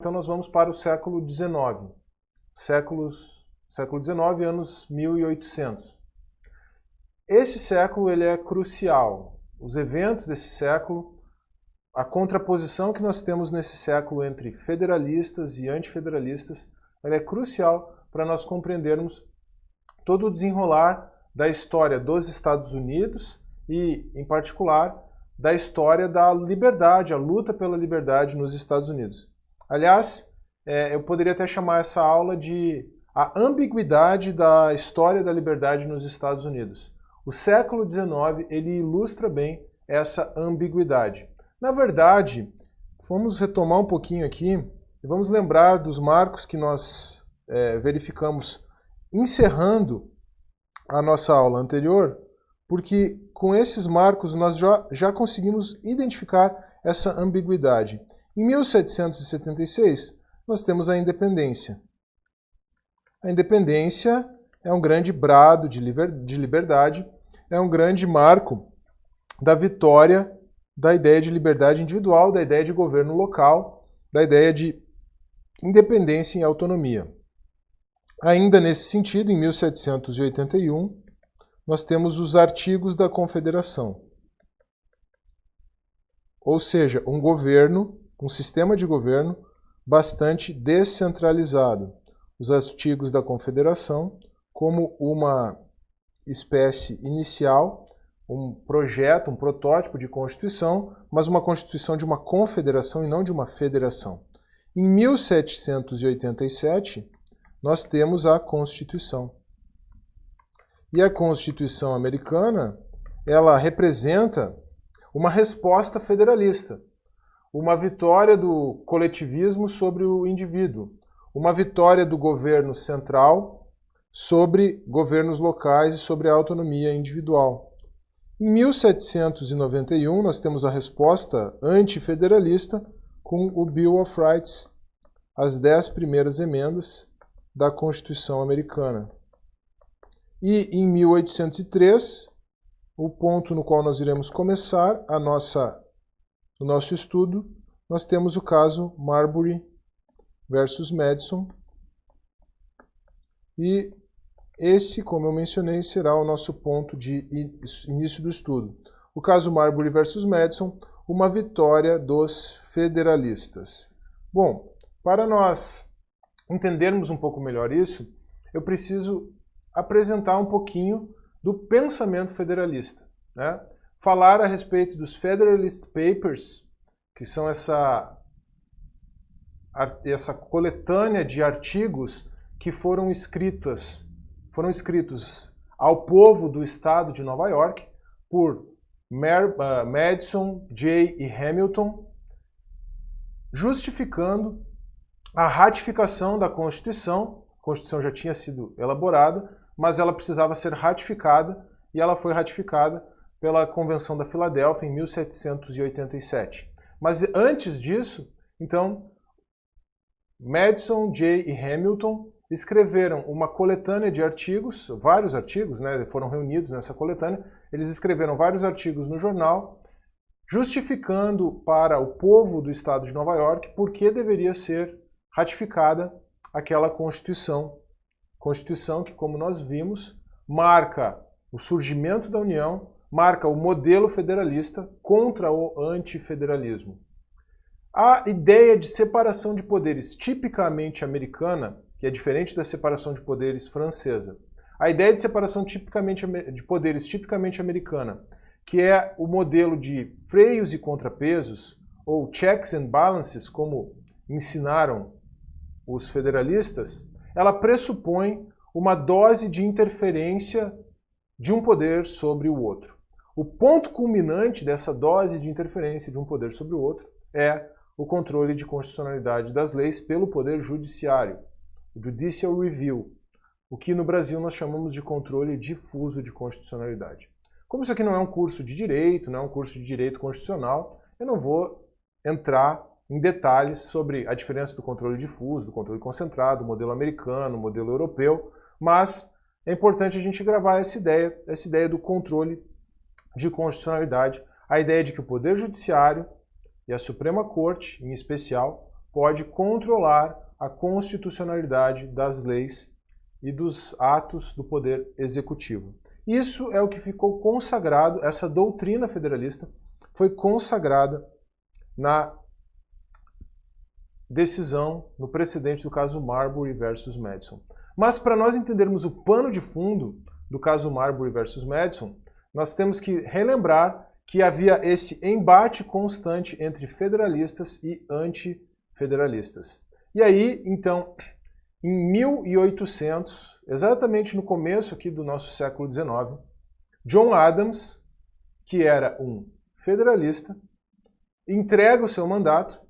Então nós vamos para o século XIX. Século XIX, anos 1800. Esse século ele é crucial. Os eventos desse século, a contraposição que nós temos nesse século entre federalistas e antifederalistas, ela é crucial para nós compreendermos todo o desenrolar da história dos Estados Unidos e, em particular, da história da liberdade, a luta pela liberdade nos Estados Unidos. Aliás, eu poderia até chamar essa aula de a ambiguidade da história da liberdade nos Estados Unidos. O século XIX, ele ilustra bem essa ambiguidade. Na verdade, vamos retomar um pouquinho aqui e vamos lembrar dos marcos que nós verificamos encerrando a nossa aula anterior, porque com esses marcos nós já conseguimos identificar essa ambiguidade. Em 1776, nós temos a independência. A independência é um grande brado de liberdade, é um grande marco da vitória da ideia de liberdade individual, da ideia de governo local, da ideia de independência e autonomia. Ainda nesse sentido, em 1781, nós temos os artigos da Confederação. Ou seja, um governo, um sistema de governo bastante descentralizado. Os artigos da Confederação como uma espécie inicial, um projeto, um protótipo de Constituição, mas uma Constituição de uma confederação e não de uma federação. Em 1787, nós temos a Constituição. E a Constituição americana, ela representa uma resposta federalista, uma vitória do coletivismo sobre o indivíduo, uma vitória do governo central sobre governos locais e sobre a autonomia individual. Em 1791, nós temos a resposta antifederalista com o Bill of Rights, as 10 primeiras emendas da Constituição americana. E em 1803, o ponto no qual nós iremos começar o nosso estudo, nós temos o caso Marbury versus Madison. E esse, como eu mencionei, será o nosso ponto de início do estudo. O caso Marbury versus Madison, uma vitória dos federalistas. Bom, para nós entendermos um pouco melhor isso, eu preciso apresentar um pouquinho do pensamento federalista, né? Falar a respeito dos Federalist Papers, que são essa coletânea de artigos que foram escritos ao povo do estado de Nova York por Madison, Jay e Hamilton, justificando a ratificação da Constituição. A Constituição já tinha sido elaborada, mas ela precisava ser ratificada, e ela foi ratificada pela Convenção da Filadélfia em 1787. Mas antes disso, então, Madison, Jay e Hamilton escreveram uma coletânea de artigos, vários artigos, né, foram reunidos nessa coletânea, eles escreveram vários artigos no jornal, justificando para o povo do estado de Nova York por que deveria ser ratificada aquela Constituição. Constituição que, como nós vimos, marca o surgimento da União, marca o modelo federalista contra o antifederalismo. A ideia de separação de poderes tipicamente americana, que é diferente da separação de poderes francesa, a ideia de separação de poderes tipicamente americana, que é o modelo de freios e contrapesos, ou checks and balances, como ensinaram os federalistas, ela pressupõe uma dose de interferência de um poder sobre o outro. O ponto culminante dessa dose de interferência de um poder sobre o outro é o controle de constitucionalidade das leis pelo Poder Judiciário, o Judicial Review, o que no Brasil nós chamamos de controle difuso de constitucionalidade. Como isso aqui não é um curso de direito, não é um curso de direito constitucional, eu não vou entrar em detalhes sobre a diferença do controle difuso, do controle concentrado, modelo americano, modelo europeu, mas é importante a gente gravar essa ideia do controle de constitucionalidade, a ideia de que o Poder Judiciário e a Suprema Corte, em especial, pode controlar a constitucionalidade das leis e dos atos do poder executivo. Isso é o que ficou consagrado, essa doutrina federalista foi consagrada na decisão, no precedente do caso Marbury versus Madison. Mas para nós entendermos o pano de fundo do caso Marbury versus Madison, nós temos que relembrar que havia esse embate constante entre federalistas e antifederalistas. E aí, então, em 1800, exatamente no começo aqui do nosso século XIX, John Adams, que era um federalista, entrega o seu mandato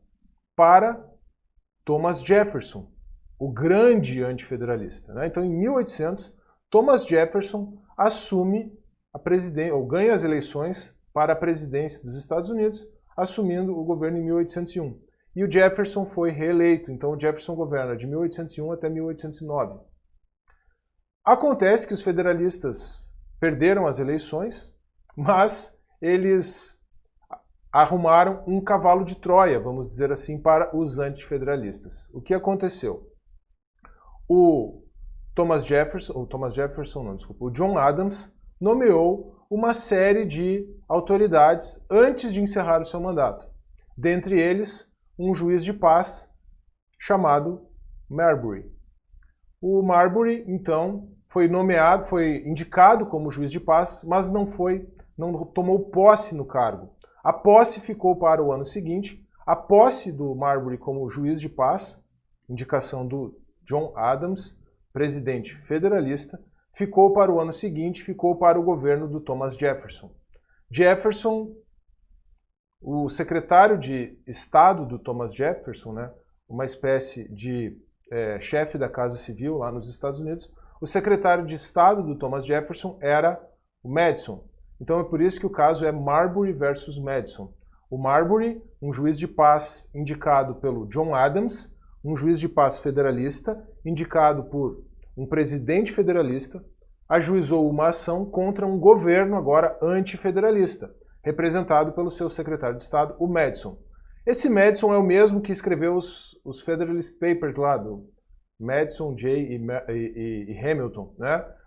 para Thomas Jefferson, o grande antifederalista. Então, em 1800, Thomas Jefferson assume a presidência, ou ganha as eleições para a presidência dos Estados Unidos, assumindo o governo em 1801. E o Jefferson foi reeleito, então o Jefferson governa de 1801 até 1809. Acontece que os federalistas perderam as eleições, mas eles arrumaram um cavalo de Troia, vamos dizer assim, para os antifederalistas. O que aconteceu? O John Adams nomeou uma série de autoridades antes de encerrar o seu mandato. Dentre eles, um juiz de paz chamado Marbury. O Marbury, então, foi nomeado, foi indicado como juiz de paz, mas não tomou posse no cargo. A posse ficou para o ano seguinte. A posse do Marbury como juiz de paz, indicação do John Adams, presidente federalista, ficou para o ano seguinte, ficou para o governo do Thomas Jefferson. Jefferson, o secretário de Estado do Thomas Jefferson, uma espécie de chefe da Casa Civil lá nos Estados Unidos, o secretário de Estado do Thomas Jefferson era o Madison. Então é por isso que o caso é Marbury versus Madison. O Marbury, um juiz de paz indicado pelo John Adams, um juiz de paz federalista, indicado por um presidente federalista, ajuizou uma ação contra um governo agora antifederalista, representado pelo seu secretário de Estado, o Madison. Esse Madison é o mesmo que escreveu os Federalist Papers lá, do Madison, Jay e Hamilton,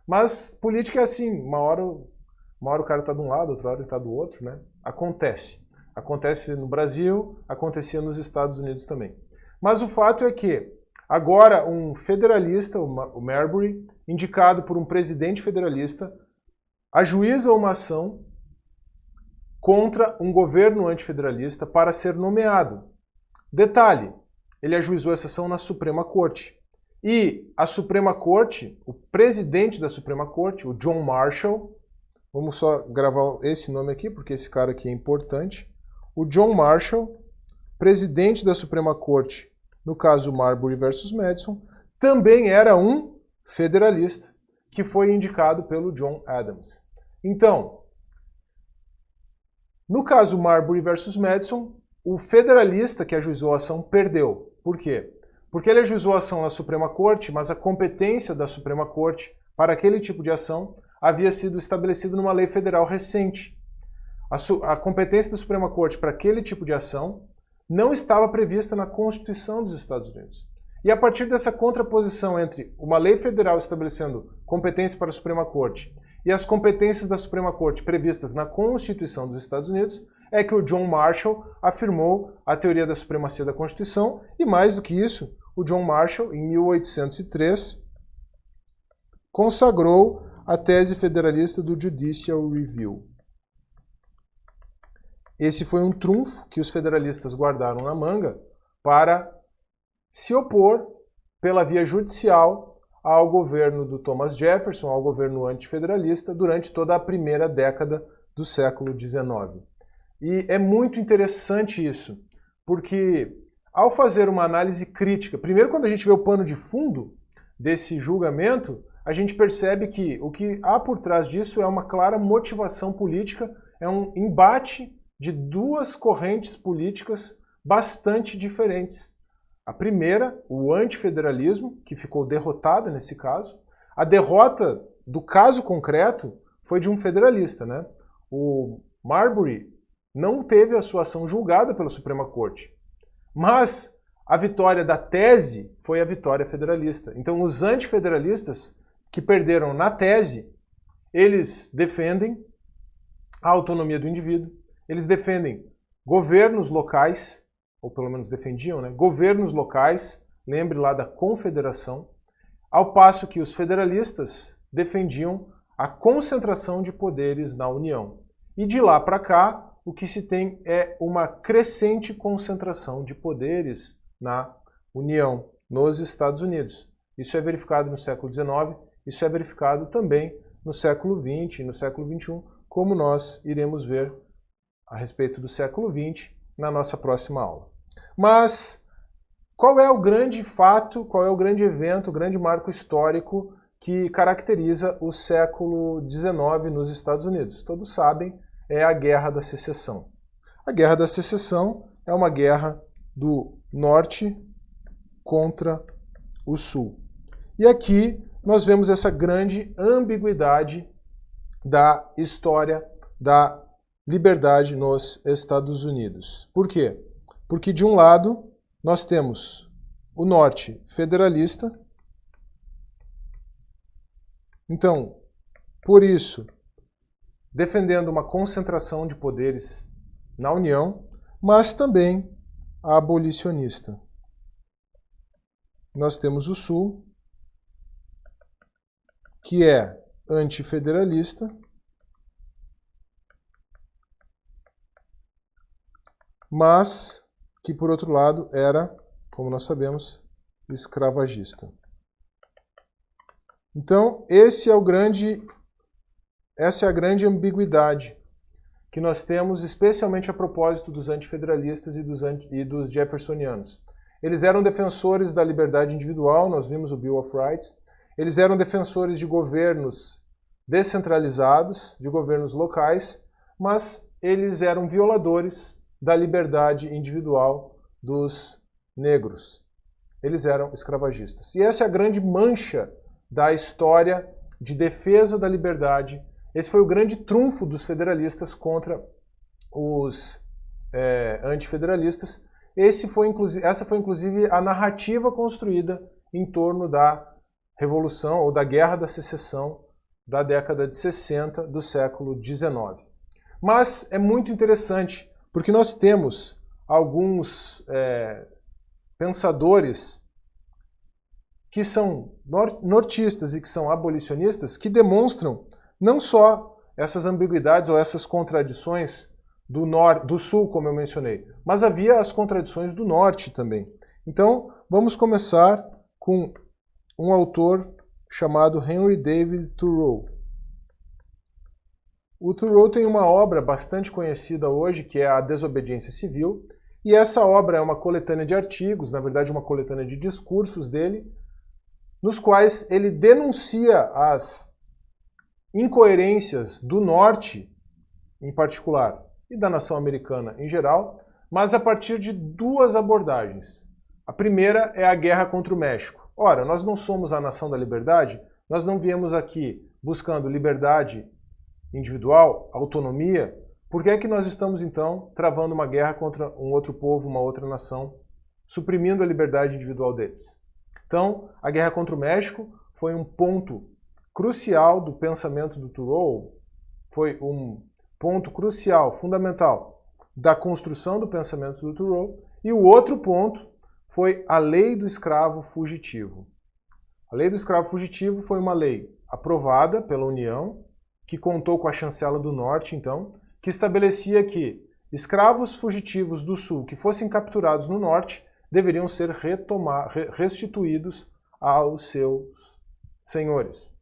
Mas política é assim, uma hora o cara está de um lado, outra hora ele está do outro, Acontece. Acontece no Brasil, acontecia nos Estados Unidos também. Mas o fato é que agora um federalista, o Marbury, indicado por um presidente federalista, ajuiza uma ação contra um governo antifederalista para ser nomeado. Detalhe, ele ajuizou essa ação na Suprema Corte. E a Suprema Corte, o presidente da Suprema Corte, o John Marshall, vamos só gravar esse nome aqui, porque esse cara aqui é importante. O John Marshall, presidente da Suprema Corte, no caso Marbury versus Madison, também era um federalista que foi indicado pelo John Adams. Então, no caso Marbury versus Madison, o federalista que ajuizou a ação perdeu. Por quê? Porque ele ajuizou a ação na Suprema Corte, mas a competência da Suprema Corte para aquele tipo de ação havia sido estabelecida numa lei federal recente. A competência da Suprema Corte para aquele tipo de ação não estava prevista na Constituição dos Estados Unidos. E a partir dessa contraposição entre uma lei federal estabelecendo competência para a Suprema Corte e as competências da Suprema Corte previstas na Constituição dos Estados Unidos, é que o John Marshall afirmou a teoria da supremacia da Constituição, e mais do que isso, o John Marshall, em 1803, consagrou a tese federalista do Judicial Review. Esse foi um trunfo que os federalistas guardaram na manga para se opor pela via judicial ao governo do Thomas Jefferson, ao governo antifederalista, durante toda a primeira década do século XIX. E é muito interessante isso, porque ao fazer uma análise crítica, primeiro quando a gente vê o pano de fundo desse julgamento, a gente percebe que o que há por trás disso é uma clara motivação política, é um embate de duas correntes políticas bastante diferentes. A primeira, o antifederalismo, que ficou derrotada nesse caso. A derrota do caso concreto foi de um federalista, O Marbury não teve a sua ação julgada pela Suprema Corte. Mas a vitória da tese foi a vitória federalista. Então, os antifederalistas que perderam na tese, eles defendem a autonomia do indivíduo, eles defendem governos locais, ou pelo menos defendiam, né? Governos locais, lembre lá da confederação, ao passo que os federalistas defendiam a concentração de poderes na União. E de lá para cá, o que se tem é uma crescente concentração de poderes na União, nos Estados Unidos. Isso é verificado no século XIX, isso é verificado também no século XX e no século XXI, como nós iremos ver a respeito do século XX na nossa próxima aula. Mas qual é o grande fato, qual é o grande evento, o grande marco histórico que caracteriza o século XIX nos Estados Unidos? Todos sabem, é a Guerra da Secessão. A Guerra da Secessão é uma guerra do Norte contra o Sul. E aqui nós vemos essa grande ambiguidade da história da liberdade nos Estados Unidos. Por quê? Porque de um lado nós temos o Norte federalista. Então, por isso, defendendo uma concentração de poderes na União, mas também abolicionista. Nós temos o Sul, que é antifederalista, mas que, por outro lado, era, como nós sabemos, escravagista. Então, essa é a grande ambiguidade que nós temos, especialmente a propósito dos antifederalistas e dos jeffersonianos. Eles eram defensores da liberdade individual, nós vimos o Bill of Rights. Eles eram defensores de governos descentralizados, de governos locais, mas eles eram violadores da liberdade individual dos negros. Eles eram escravagistas. E essa é a grande mancha da história de defesa da liberdade. Esse foi o grande trunfo dos federalistas contra os antifederalistas. Essa foi, inclusive, a narrativa construída em torno da Revolução ou da Guerra da Secessão da década de 60 do século XIX. Mas é muito interessante, porque nós temos alguns pensadores que são nortistas e que são abolicionistas que demonstram não só essas ambiguidades ou essas contradições do Sul, como eu mencionei, mas havia as contradições do Norte também. Então, vamos começar com um autor chamado Henry David Thoreau. O Thoreau tem uma obra bastante conhecida hoje, que é A Desobediência Civil, e essa obra é uma coletânea de artigos, na verdade uma coletânea de discursos dele, nos quais ele denuncia as incoerências do Norte, em particular, e da nação americana em geral, mas a partir de duas abordagens. A primeira é a guerra contra o México. Ora, nós não somos a nação da liberdade, nós não viemos aqui buscando liberdade individual, autonomia, por que é que nós estamos então travando uma guerra contra um outro povo, uma outra nação, suprimindo a liberdade individual deles? Então, a guerra contra o México foi um ponto crucial do pensamento do Thoreau, foi um ponto crucial, fundamental, da construção do pensamento do Thoreau, e o outro ponto foi a Lei do Escravo Fugitivo. A Lei do Escravo Fugitivo foi uma lei aprovada pela União, que contou com a chancela do Norte, então, que estabelecia que escravos fugitivos do Sul que fossem capturados no Norte deveriam ser restituídos aos seus senhores.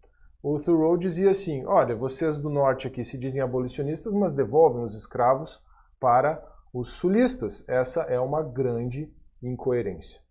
O Thoreau dizia assim, olha, vocês do Norte aqui se dizem abolicionistas, mas devolvem os escravos para os sulistas. Essa é uma grande incoerência.